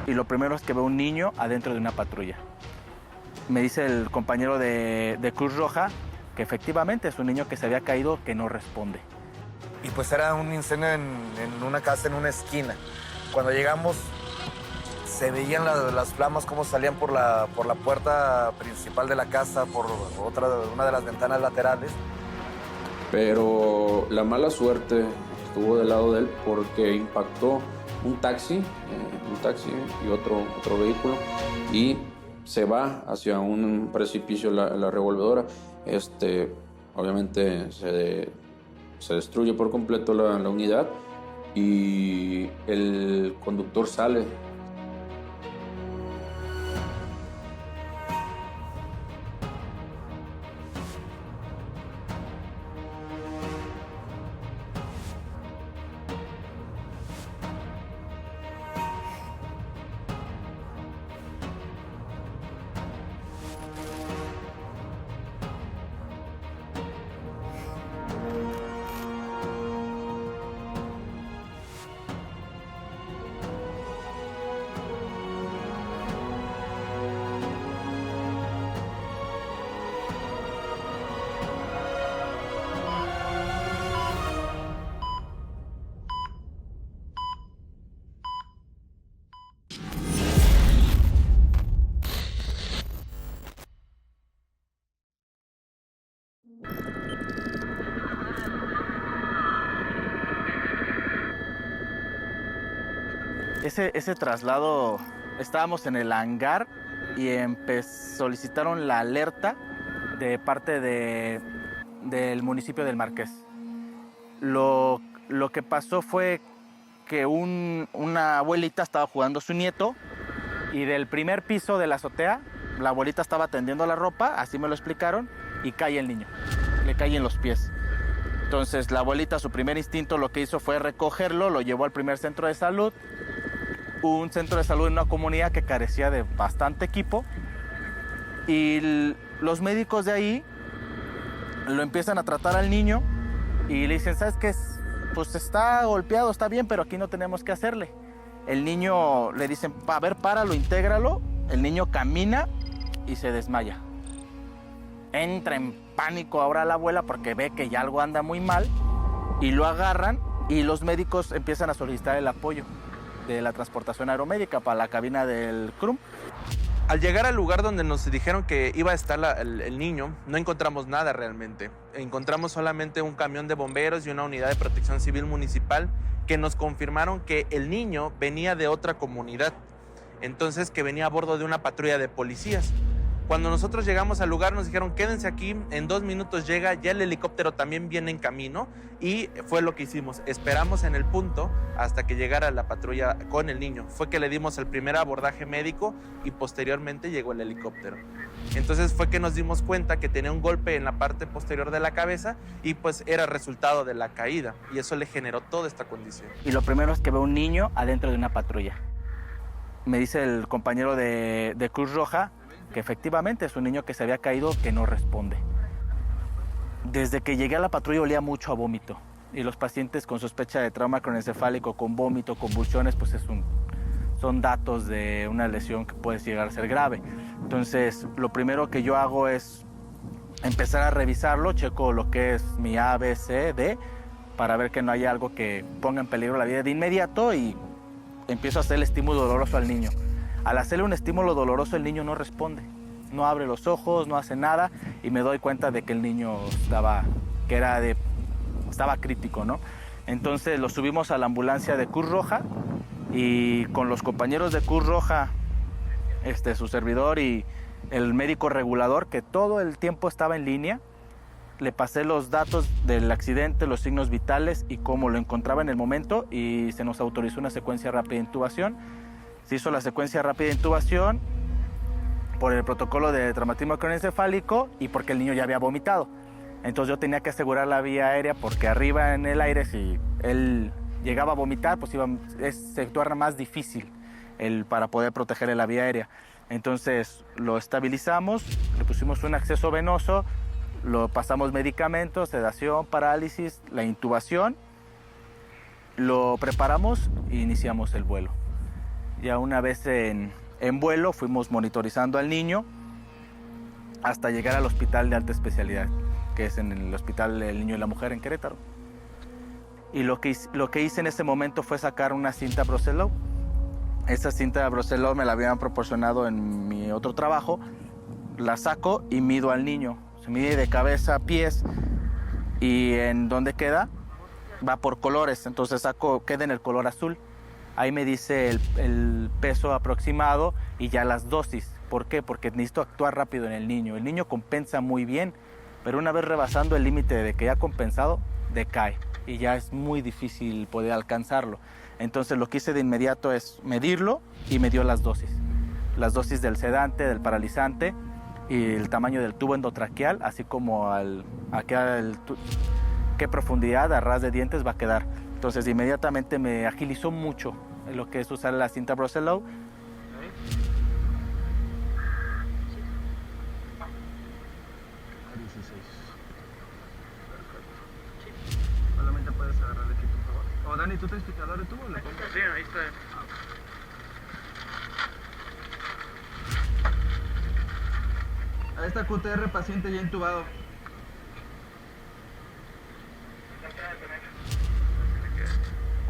y lo primero es que veo un niño adentro de una patrulla. Me dice el compañero de Cruz Roja que efectivamente es un niño que se había caído, que no responde. Y pues era un incendio en una casa, en una esquina. Cuando llegamos, se veían las flamas cómo salían por la puerta principal de la casa, por una de las ventanas laterales. Pero la mala suerte estuvo del lado de él porque impactó un taxi y otro vehículo, y se va hacia un precipicio la revolvedora. Obviamente se destruye por completo la unidad y el conductor sale. Ese traslado, estábamos en el hangar y solicitaron la alerta de parte del municipio del Marqués. Lo que pasó fue que una abuelita estaba jugando a su nieto y del primer piso de la azotea, la abuelita estaba tendiendo la ropa, así me lo explicaron, y cae el niño, le cae en los pies. Entonces la abuelita, su primer instinto, lo que hizo fue recogerlo, lo llevó al primer centro de salud, un centro de salud en una comunidad que carecía de bastante equipo, y los médicos de ahí lo empiezan a tratar al niño y le dicen, ¿sabes qué? Pues está golpeado, está bien, pero aquí no tenemos que hacerle. El niño, le dicen, a ver, páralo, intégralo. El niño camina y se desmaya. Entra en pánico ahora la abuela porque ve que ya algo anda muy mal, y lo agarran y los médicos empiezan a solicitar el apoyo de la transportación aeromédica para la cabina del CRUM. Al llegar al lugar donde nos dijeron que iba a estar el niño, no encontramos nada realmente. Encontramos solamente un camión de bomberos y una unidad de protección civil municipal que nos confirmaron que el niño venía de otra comunidad, entonces que venía a bordo de una patrulla de policías. Cuando nosotros llegamos al lugar nos dijeron, quédense aquí, en 2 minutos llega, ya el helicóptero también viene en camino, y fue lo que hicimos. Esperamos en el punto hasta que llegara la patrulla con el niño. Fue que le dimos el primer abordaje médico y posteriormente llegó el helicóptero. Entonces fue que nos dimos cuenta que tenía un golpe en la parte posterior de la cabeza y pues era resultado de la caída, y eso le generó toda esta condición. Y lo primero es que veo un niño adentro de una patrulla. Me dice el compañero de Cruz Roja que efectivamente es un niño que se había caído, que no responde. Desde que llegué a la patrulla olía mucho a vómito, y los pacientes con sospecha de trauma craneoencefálico con vómito, convulsiones, pues son datos de una lesión que puede llegar a ser grave. Entonces, lo primero que yo hago es empezar a revisarlo, checo lo que es mi A, B, C, D, para ver que no haya algo que ponga en peligro la vida de inmediato, y empiezo a hacer el estímulo doloroso al niño. Al hacerle un estímulo doloroso, el niño no responde, no abre los ojos, no hace nada, y me doy cuenta de que el niño estaba crítico, ¿no? Entonces lo subimos a la ambulancia de Cruz Roja, y con los compañeros de Cruz Roja, su servidor y el médico regulador, que todo el tiempo estaba en línea, le pasé los datos del accidente, los signos vitales y cómo lo encontraba en el momento, y se nos autorizó una secuencia rápida de intubación. Se hizo la secuencia rápida de intubación por el protocolo de traumatismo craneoencefálico y porque el niño ya había vomitado. Entonces yo tenía que asegurar la vía aérea, porque arriba en el aire, si él llegaba a vomitar, pues se torna más difícil para poder protegerle la vía aérea. Entonces lo estabilizamos, le pusimos un acceso venoso, lo pasamos medicamentos, sedación, parálisis, la intubación, lo preparamos e iniciamos el vuelo. Ya una vez en vuelo fuimos monitorizando al niño hasta llegar al hospital de alta especialidad, que es en el Hospital del Niño y la Mujer en Querétaro. Y lo que hice en ese momento fue sacar una cinta Broselow. Esa cinta Broselow me la habían proporcionado en mi otro trabajo. La saco y mido al niño. Se mide de cabeza a pies. Y en dónde queda, va por colores. Entonces queda en el color azul. Ahí me dice el peso aproximado y ya las dosis. ¿Por qué? Porque necesito actuar rápido en el niño. El niño compensa muy bien, pero una vez rebasando el límite de que ya ha compensado, decae. Y ya es muy difícil poder alcanzarlo. Entonces lo que hice de inmediato es medirlo y me dio las dosis. Las dosis del sedante, del paralizante y el tamaño del tubo endotraqueal, así como qué profundidad a ras de dientes va a quedar. Entonces inmediatamente me agilizó mucho lo que es usar la cinta Broselow. Solamente puedes agarrar aquí, por favor. O Dani, ¿tú tienes picador de tubo? Sí, ahí está. Ahí está QTR, paciente ya intubado.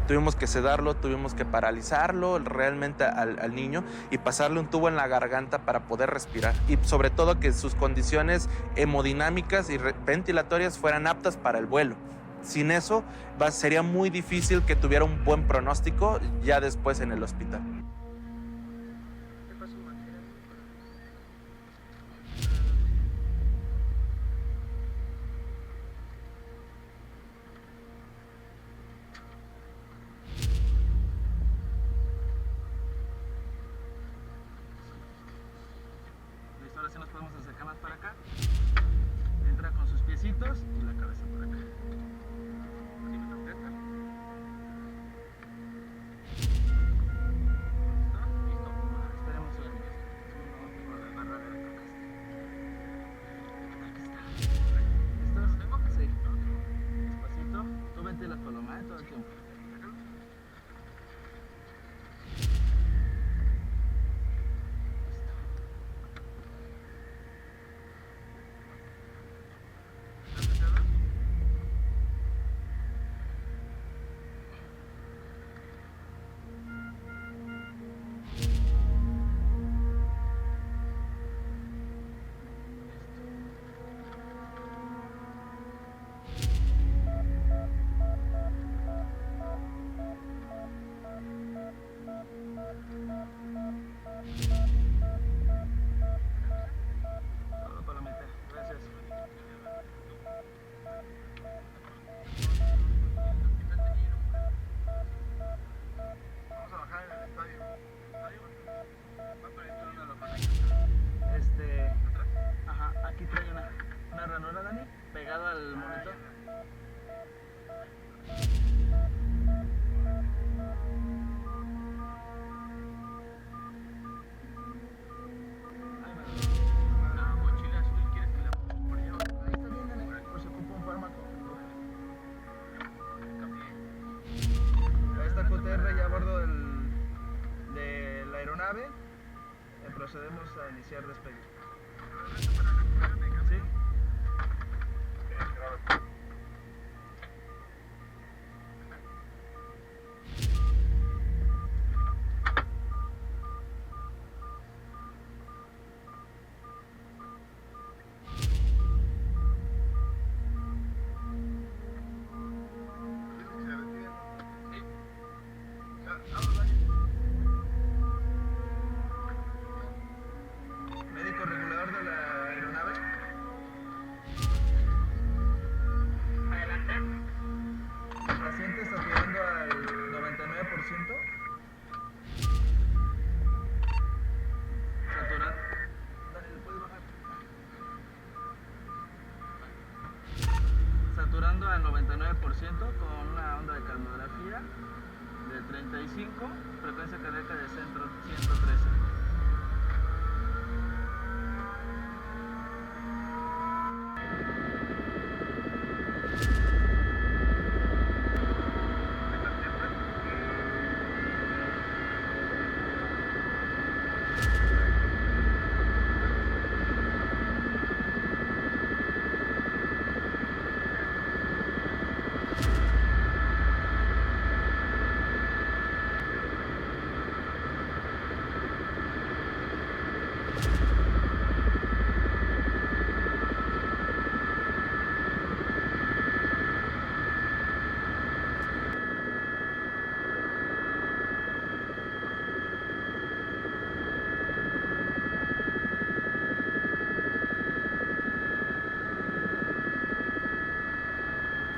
Tuvimos que sedarlo, tuvimos que paralizarlo realmente al niño y pasarle un tubo en la garganta para poder respirar. Y sobre todo que sus condiciones hemodinámicas y ventilatorias fueran aptas para el vuelo. Sin eso sería muy difícil que tuviera un buen pronóstico ya después en el hospital. Listo, ahora sí nos podemos acercar más para acá. Entra con sus piecitos y la cabeza por acá. Esperemos a ver. ¿Listos? Sí. Despacito. Tú ventilas paloma, todo el tiempo. Todo palomita. Gracias. Vamos a bajar en el estadio. Va por el turno, lo conecta. Ajá, aquí trae una ranura, Dani, pegada al monitor. Una mochila azul, ¿quieres que la ponga por allá? Ahí está bien, Dani, por si ocupa un fármaco. Ahí está QTR ya a bordo de la aeronave. Procedemos a iniciar despegue. ¿Sí? Médico regulador de la aeronave. Adelante. El paciente está saturando al 99%. Saturando. Dale, ¿le puedes bajar? Saturando al 99% con una onda de cardiografía de 35, frecuencia cardíaca de 113.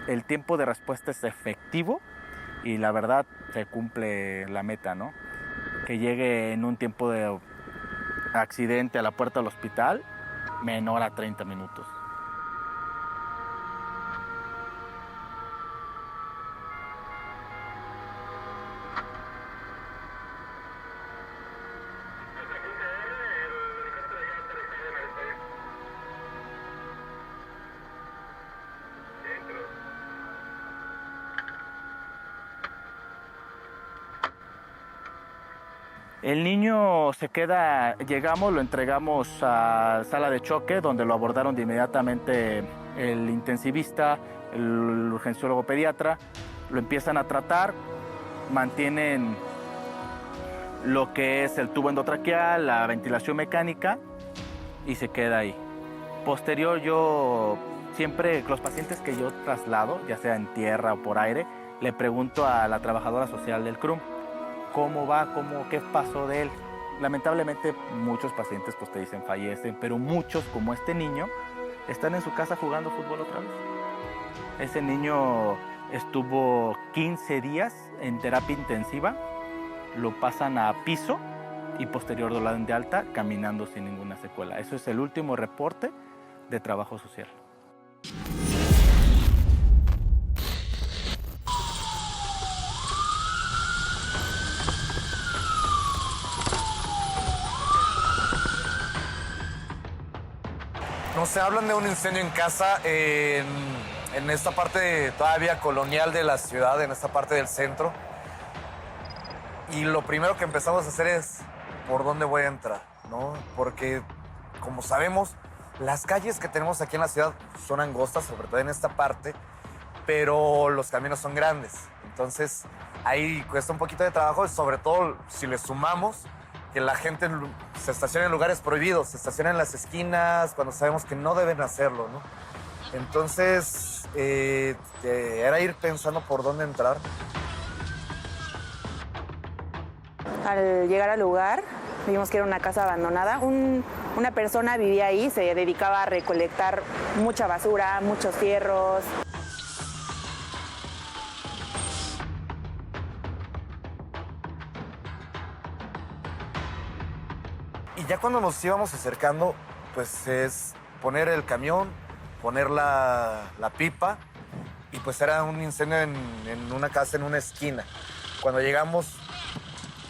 el tiempo de respuesta es efectivo y la verdad se cumple la meta, ¿no? Que llegue en un tiempo de accidente a la puerta del hospital menor a 30 minutos. El niño se queda, llegamos, lo entregamos a sala de choque, donde lo abordaron de inmediatamente el intensivista, el urgenciólogo pediatra, lo empiezan a tratar, mantienen lo que es el tubo endotraqueal, la ventilación mecánica y se queda ahí. Posterior, yo siempre, los pacientes que yo traslado, ya sea en tierra o por aire, le pregunto a la trabajadora social del CRUM, ¿cómo va? ¿Qué pasó de él? Lamentablemente muchos pacientes pues te dicen fallecen, pero muchos, como este niño, están en su casa jugando fútbol otra vez. Ese niño estuvo 15 días en terapia intensiva, lo pasan a piso y posterior lo dan de alta caminando sin ninguna secuela. Eso es el último reporte de trabajo social. No se hablan de un incendio en casa en esta parte todavía colonial de la ciudad, en esta parte del centro. Y lo primero que empezamos a hacer es, ¿por dónde voy a entrar? ¿No? Porque, como sabemos, las calles que tenemos aquí en la ciudad son angostas, sobre todo en esta parte, pero los caminos son grandes. Entonces, ahí cuesta un poquito de trabajo, sobre todo si le sumamos que la gente se estaciona en lugares prohibidos, se estaciona en las esquinas cuando sabemos que no deben hacerlo, ¿no? Entonces, era ir pensando por dónde entrar. Al llegar al lugar, vimos que era una casa abandonada. Una persona vivía ahí, se dedicaba a recolectar mucha basura, muchos fierros. Y ya cuando nos íbamos acercando, pues es poner el camión, poner la pipa, y pues era un incendio en una casa en una esquina. Cuando llegamos,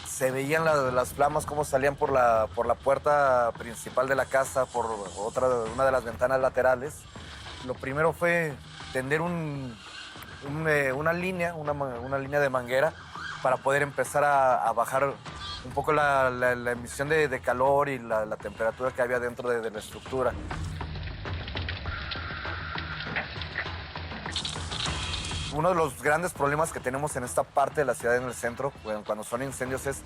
se veían las flamas cómo salían por la puerta principal de la casa, por una de las ventanas laterales. Lo primero fue tender una línea de manguera para poder empezar a bajar un poco la emisión de calor y la temperatura que había dentro de la estructura. Uno de los grandes problemas que tenemos en esta parte de la ciudad, en el centro, cuando son incendios, es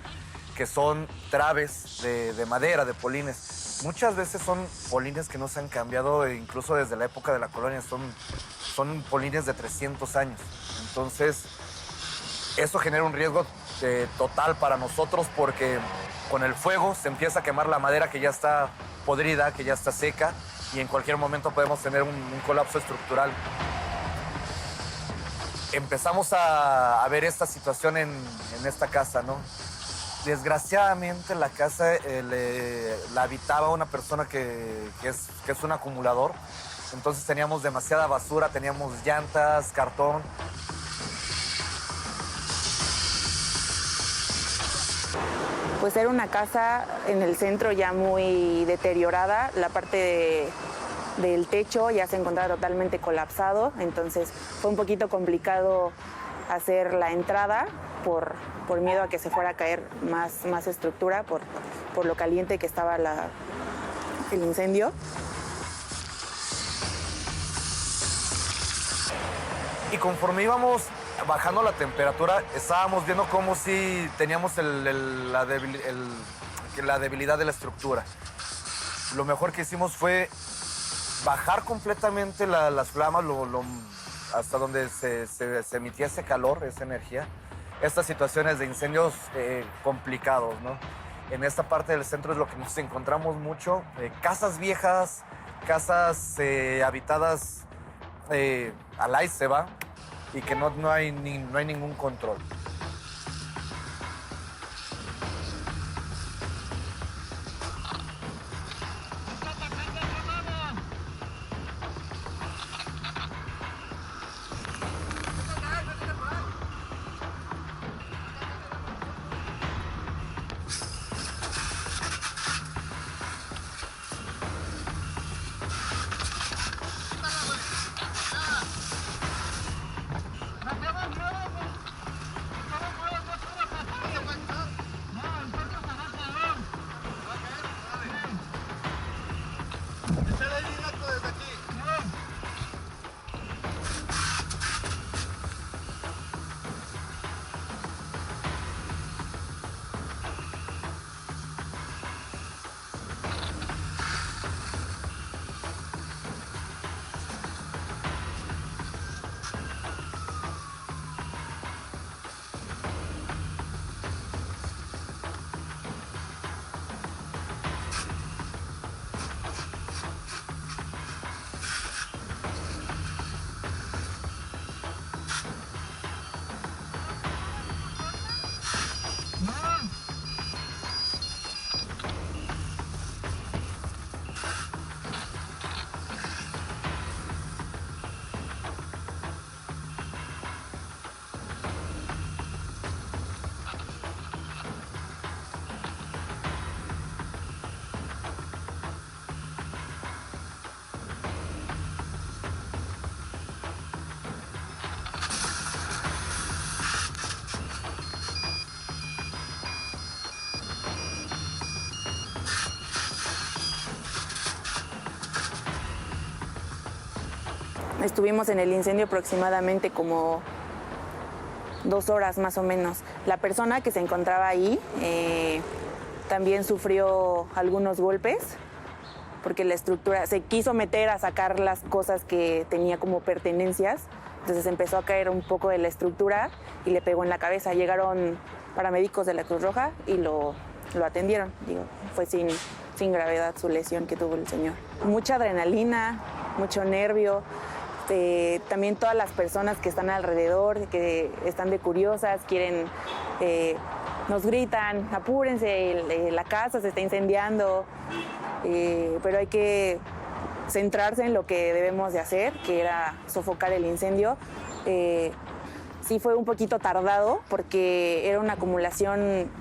que son traves de madera, de polines. Muchas veces son polines que no se han cambiado, incluso desde la época de la colonia, son polines de 300 años. Entonces, eso genera un riesgo total para nosotros porque con el fuego se empieza a quemar la madera que ya está podrida, que ya está seca, y en cualquier momento podemos tener un colapso estructural. Empezamos a ver esta situación en esta casa, ¿no? Desgraciadamente la casa la habitaba una persona que es un acumulador. Entonces teníamos demasiada basura, teníamos llantas, cartón. Pues era una casa en el centro ya muy deteriorada, la parte del techo ya se encontraba totalmente colapsado, entonces fue un poquito complicado hacer la entrada por miedo a que se fuera a caer más estructura, por lo caliente que estaba el incendio. Y conforme íbamos bajando la temperatura, estábamos viendo cómo si teníamos la debilidad de la estructura. Lo mejor que hicimos fue bajar completamente las flamas hasta donde se emitía ese calor, esa energía. Estas situaciones de incendios complicados, ¿no? En esta parte del centro es lo que nos encontramos mucho. Casas viejas, casas habitadas al aire se va y que no hay ningún control. Estuvimos en el incendio aproximadamente como 2 horas más o menos. La persona que se encontraba ahí también sufrió algunos golpes porque la estructura se quiso meter a sacar las cosas que tenía como pertenencias. Entonces empezó a caer un poco de la estructura y le pegó en la cabeza. Llegaron paramédicos de la Cruz Roja y lo atendieron. Digo, fue sin gravedad su lesión que tuvo el señor. Mucha adrenalina, mucho nervio. También todas las personas que están alrededor, que están de curiosas, quieren, nos gritan, apúrense, la casa se está incendiando, pero hay que centrarse en lo que debemos de hacer, que era sofocar el incendio. Sí fue un poquito tardado porque era una acumulación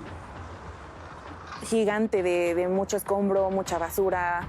gigante de mucho escombro, mucha basura.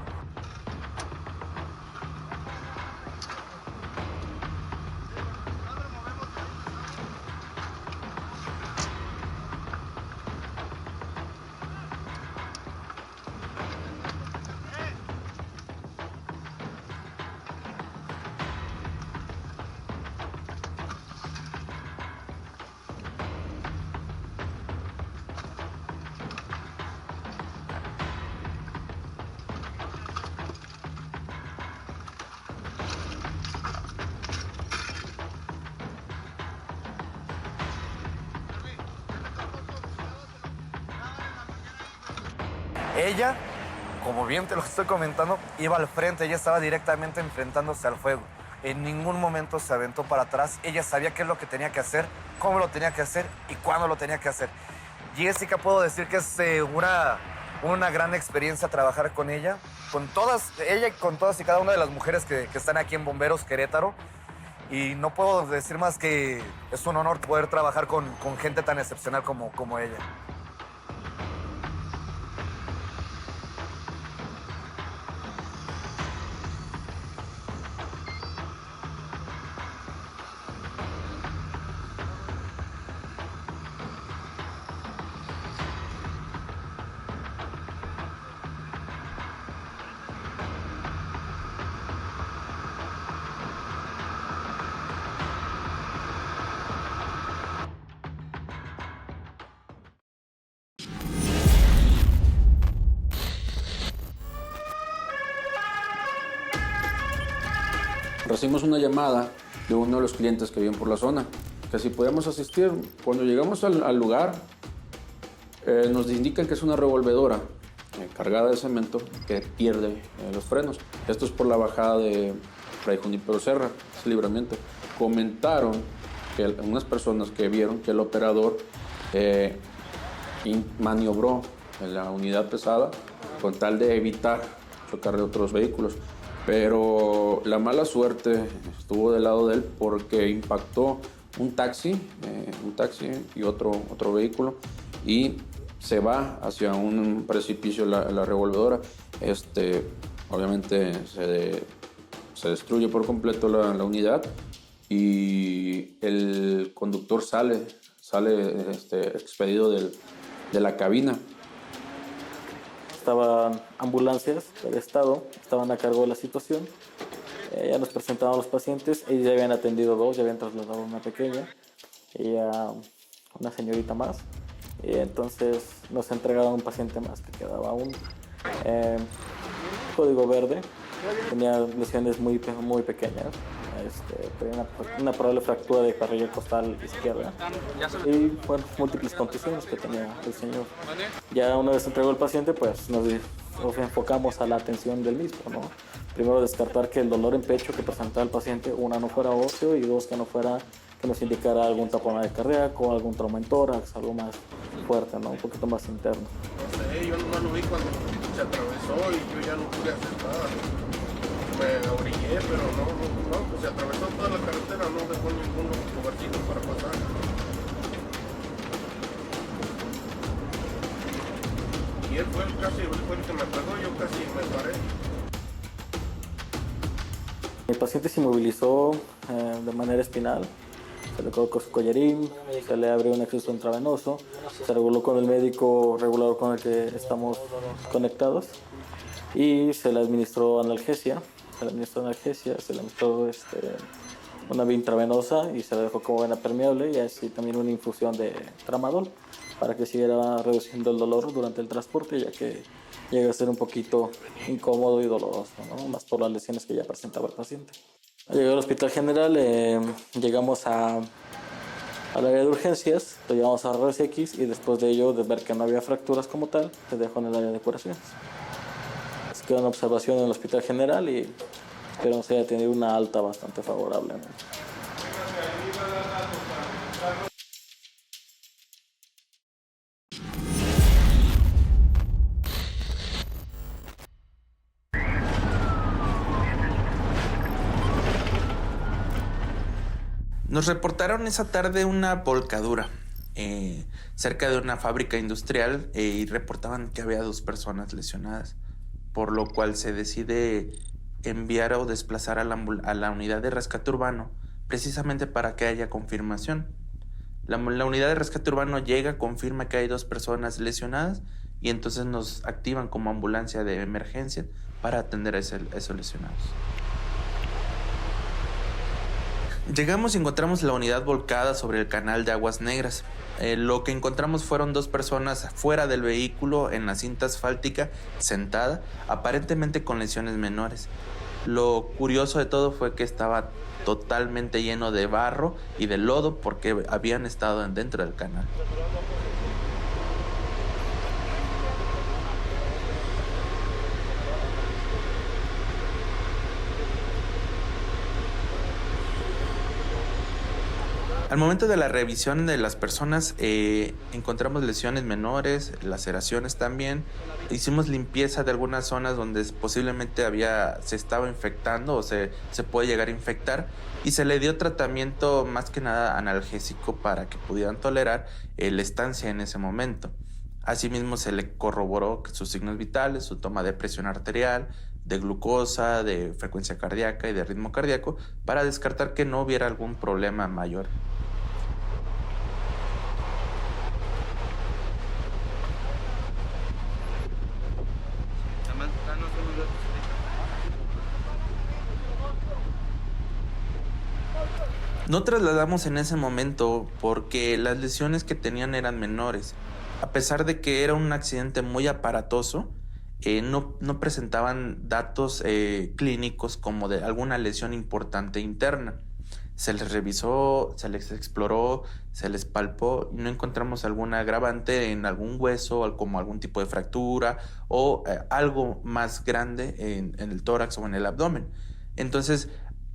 Ella, como bien te lo estoy comentando, iba al frente, ella estaba directamente enfrentándose al fuego. En ningún momento se aventó para atrás. Ella sabía qué es lo que tenía que hacer, cómo lo tenía que hacer y cuándo lo tenía que hacer. Jessica, puedo decir que es una gran experiencia trabajar con ella y con todas y cada una de las mujeres que están aquí en Bomberos Querétaro. Y no puedo decir más que es un honor poder trabajar con gente tan excepcional como ella. Recibimos una llamada de uno de los clientes que viven por la zona, que si podíamos asistir. Cuando llegamos al lugar, nos indican que es una revolvedora cargada de cemento que pierde los frenos. Esto es por la bajada de Fray Junípero Serra, es Libramiento. comentaron que unas personas que vieron que el operador maniobró en la unidad pesada con tal de evitar chocar de otros vehículos. Pero la mala suerte estuvo del lado de él porque impactó un taxi y otro vehículo y se va hacia un precipicio la revolvedora. Obviamente se destruye por completo la unidad y el conductor sale expedido de la cabina. Estaban ambulancias del estado, estaban a cargo de la situación. Ya nos presentaban los pacientes, ellos ya habían atendido 2, ya habían trasladado a una pequeña y a una señorita más. Y entonces nos entregaron un paciente más que quedaba aún. Código verde, tenía lesiones muy pequeñas, tenía una probable fractura de carrillo costal izquierda y bueno, múltiples contusiones que tenía el señor. Ya una vez entregó el paciente, pues nos enfocamos a la atención del mismo, ¿no? Primero descartar que el dolor en pecho que presentaba el paciente, una, no fuera óseo y dos, que nos indicara algún taponaje cardíaco, algún trauma en tórax, algo más fuerte, ¿no? Un poquito más interno. No sé, yo nomás lo vi cuando se atravesó y yo ya no pude hacer nada. Me orillé, pero no, pues se atravesó toda la carretera, no dejó ningún lugarcito para pasar. Y él fue el que me pegó, yo casi me paré. El paciente se inmovilizó de manera espinal, se le colocó su collarín, se le abrió un acceso intravenoso, se reguló con el médico regulador con el que estamos conectados y se le administró analgesia, se le administró una vía intravenosa y se le dejó como vena permeable y así también una infusión de tramadol para que siguiera reduciendo el dolor durante el transporte, ya que llega a ser un poquito incómodo y doloroso, ¿no? Más por las lesiones que ya presentaba el paciente. Al llegar al Hospital General, llegamos al área de urgencias, lo llevamos a rayos X y después de ello, de ver que no había fracturas como tal, se dejó en el área de curaciones. Se quedó en observación en el Hospital General y esperamos que haya tenido una alta bastante favorable, ¿no? Nos reportaron esa tarde una volcadura cerca de una fábrica industrial y reportaban que había 2 personas lesionadas, por lo cual se decide enviar o desplazar a la unidad de rescate urbano precisamente para que haya confirmación. La unidad de rescate urbano llega, confirma que hay 2 personas lesionadas y entonces nos activan como ambulancia de emergencia para atender a esos lesionados. Llegamos y encontramos la unidad volcada sobre el canal de Aguas Negras. Lo que encontramos fueron 2 personas fuera del vehículo en la cinta asfáltica, sentada, aparentemente con lesiones menores. Lo curioso de todo fue que estaba totalmente lleno de barro y de lodo porque habían estado dentro del canal. Al momento de la revisión de las personas encontramos lesiones menores, laceraciones también. Hicimos limpieza de algunas zonas donde posiblemente se estaba infectando o se puede llegar a infectar y se le dio tratamiento más que nada analgésico para que pudieran tolerar la estancia en ese momento. Asimismo se le corroboró sus signos vitales, su toma de presión arterial, de glucosa, de frecuencia cardíaca y de ritmo cardíaco para descartar que no hubiera algún problema mayor. No trasladamos en ese momento porque las lesiones que tenían eran menores. A pesar de que era un accidente muy aparatoso, no presentaban datos clínicos como de alguna lesión importante interna. Se les revisó, se les exploró, se les palpó y no encontramos alguna agravante en algún hueso, como algún tipo de fractura o algo más grande en el tórax o en el abdomen. Entonces,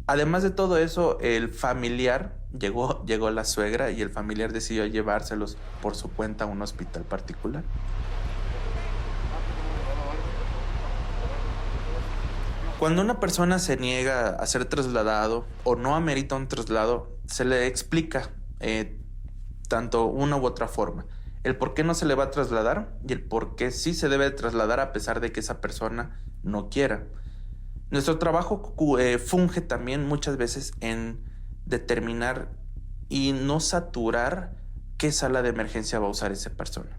Además de todo eso, el familiar, llegó la suegra y el familiar decidió llevárselos por su cuenta a un hospital particular. Cuando una persona se niega a ser trasladado o no amerita un traslado, se le explica tanto una u otra forma. El por qué no se le va a trasladar y el por qué sí se debe trasladar a pesar de que esa persona no quiera. Nuestro trabajo funge también muchas veces en determinar y no saturar qué sala de emergencia va a usar esa persona.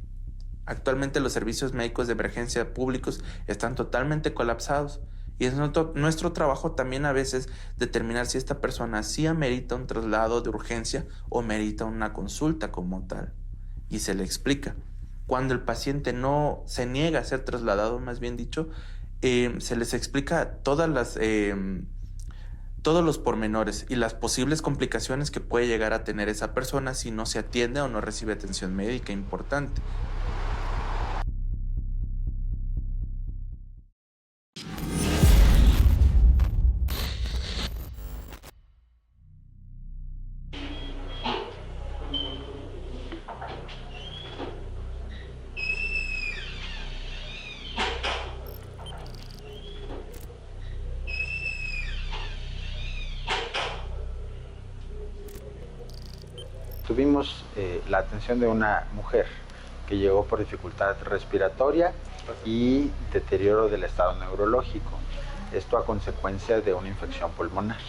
Actualmente los servicios médicos de emergencia públicos están totalmente colapsados y es nuestro trabajo también a veces determinar si esta persona sí amerita un traslado de urgencia o merita una consulta como tal. Y se le explica. Cuando el paciente no se niega a ser trasladado, más bien dicho, se les explica todos los pormenores y las posibles complicaciones que puede llegar a tener esa persona si no se atiende o no recibe atención médica importante. Tuvimos la atención de una mujer que llegó por dificultad respiratoria y deterioro del estado neurológico. Esto a consecuencia de una infección pulmonar.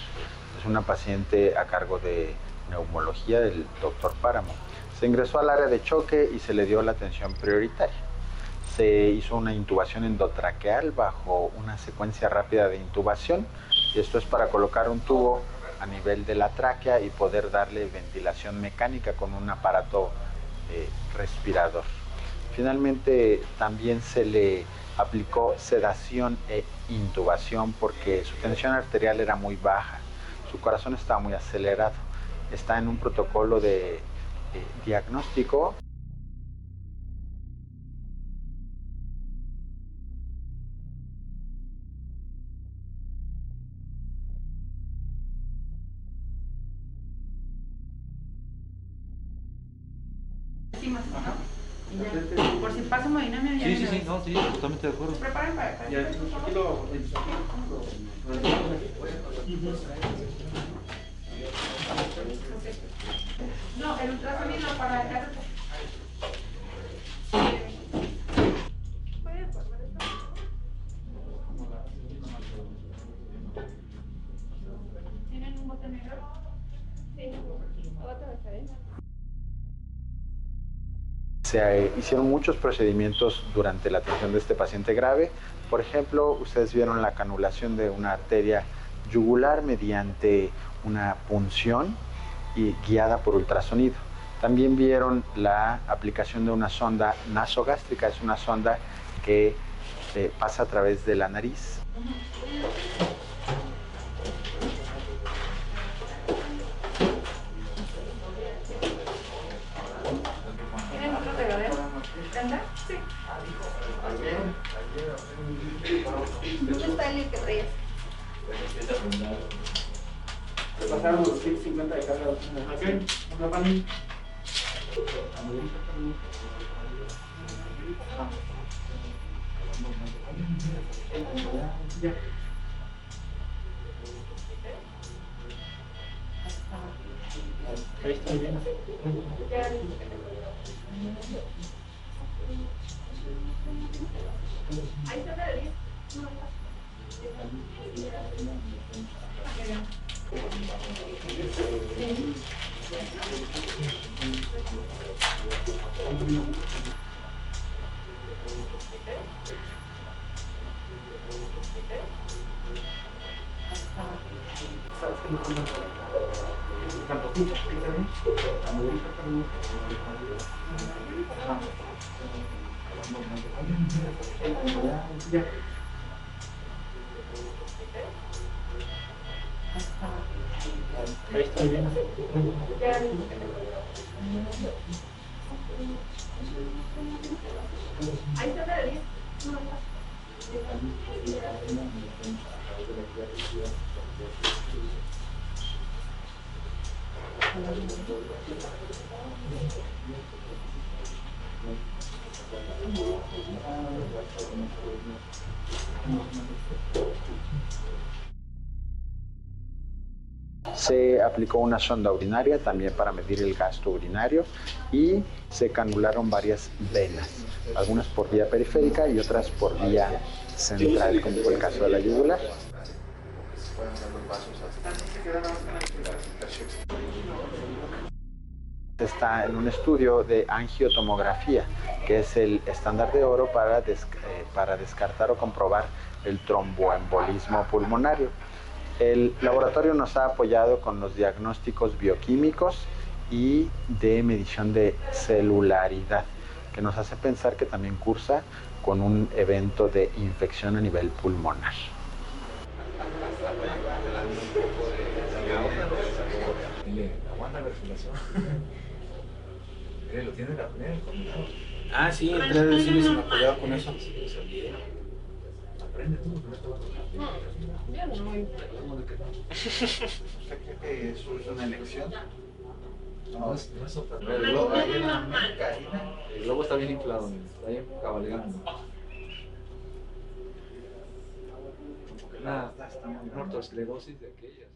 Es una paciente a cargo de neumología del doctor Páramo. Se ingresó al área de choque y se le dio la atención prioritaria. Se hizo una intubación endotraqueal bajo una secuencia rápida de intubación. Y esto es para colocar un tubo a nivel de la tráquea y poder darle ventilación mecánica con un aparato respirador. Finalmente también se le aplicó sedación e intubación porque su tensión arterial era muy baja, su corazón estaba muy acelerado. Está en un protocolo de diagnóstico. Por si pasa hemodinamia. Sí, no, sí, totalmente de acuerdo. Preparen para acá. No, el ultrasonido para acá. ¿Tienen un bote negro? Sí, bote de cadena. Se hicieron muchos procedimientos durante la atención de este paciente grave. Por ejemplo, ustedes vieron la canulación de una arteria yugular mediante una punción y guiada por ultrasonido. También vieron la aplicación de una sonda nasogástrica. Es una sonda que pasa a través de la nariz. Sí. ¿Dónde está el que traías? Te pasaron los 150 de carga. Ok, una panel. Ya. Ahí está bien. Ahí está la 10. Ya. Ahí está bien. Ahí está la 10. Se aplicó una sonda urinaria también para medir el gasto urinario y se canularon varias venas, algunas por vía periférica y otras por vía central, como fue el caso de la yugular. Está en un estudio de angiotomografía, que es el estándar de oro para descartar o comprobar el tromboembolismo pulmonario. El laboratorio nos ha apoyado con los diagnósticos bioquímicos y de medición de celularidad, que nos hace pensar que también cursa con un evento de infección a nivel pulmonar. Lo tiene la apnea, Ah, sí, entré a decirle si me apoyaba con eso. Aprende tú, no te vas a ¿Cómo de que no? ¿Usted cree que eso es una elección? No es otra. El globo ahí en la caída. El globo está bien inflado, está ahí cabalgando. Como que está muy muerto, esclerosis de aquellas.